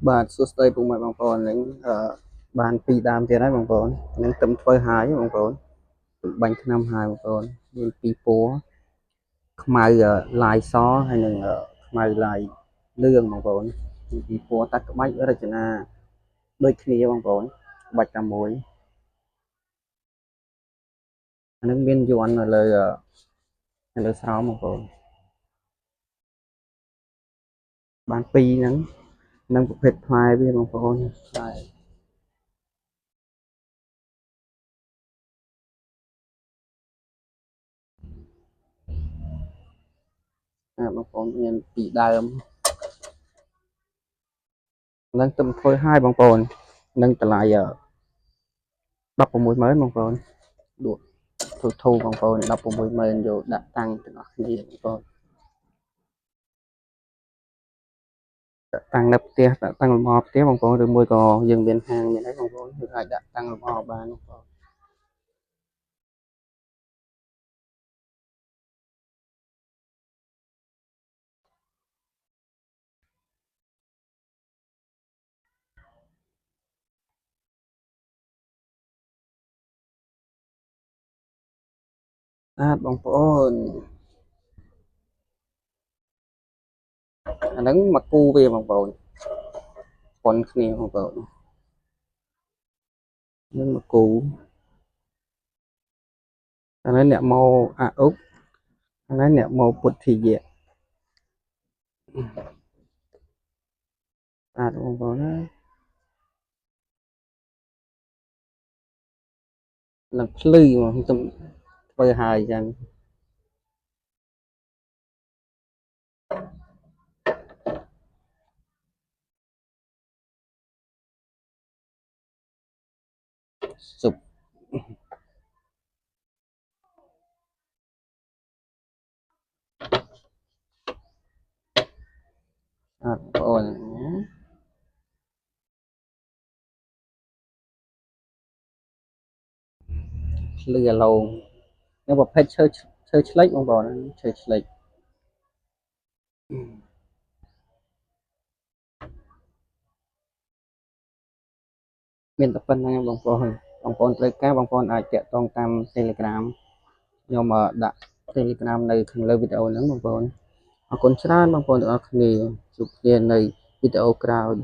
បាទសួស្តីពុកម៉ែបងប្អូននឹងបានពីដើមទៀតហើយបងប្អូននឹងទឹមធ្វើហើយបងប្អូនទំបាញ់ឆ្នាំហើយបងប្អូនមានពីរពណ៌ខ្មៅឡាយសហើយនឹងខ្មៅឡាយលឿងបងប្អូនពីរពណ៌តាក់ក្បាច់រចនាដូចគ្នាបងប្អូនក្បាច់តែមួយអានឹងមានយ័ន្តនៅលើស្រោមបងប្អូនបានពីរហ្នឹងនឹងប្រភេទផ្លែវាបងប្អូនផ្លែបងប្អូនមានពីរដើមនឹងទឹមធ្វើហើយបងប្អូននឹងតម្លៃ160000បងប្អូនលក់ធូរបងប្អូន160000យកដាក់តាំងទាំងអស់គ្នាបងប្អូនដាក់តាំងនៅផ្ទះដាក់តាំងលម្អផ្ទះបងប្អូនឬមួយក៏យើងមានហាងមានអីបងប្អូនយើងអាចដាក់តាំងលម្អបានបងប្អូនបងប្អូនអាហ្នឹងមកគូវាបងប្អូនប៉ុនគ្នាបងប្អូននឹងមកគូអានេះអ្នកមកអ៊ុកអានេះអ្នកមកពុទ្ធាយៈបងប្អូនណានឹងភ្លឺមកខ្ញុំធ្វើហើយអញ្ចឹងស៊ុបបងប្អូនភ្លឺអាឡូងនឹងប្រភេទឈើឆ្លេចបងប្អូនឈើឆ្លេចមានតែប៉ុណ្្នឹងបងប្អូនត្រូវការបងប្អូនអាចតាក់ទងតាម Telegram ខ្ញុំដាក់ Telegram នៅខាងលើវីដេអូហ្នឹងបងប្អូនអរគុណច្រើនបងប្អូនទាំងអស់គ្នាជួបគ្នានៅវីដេអូក្រោយ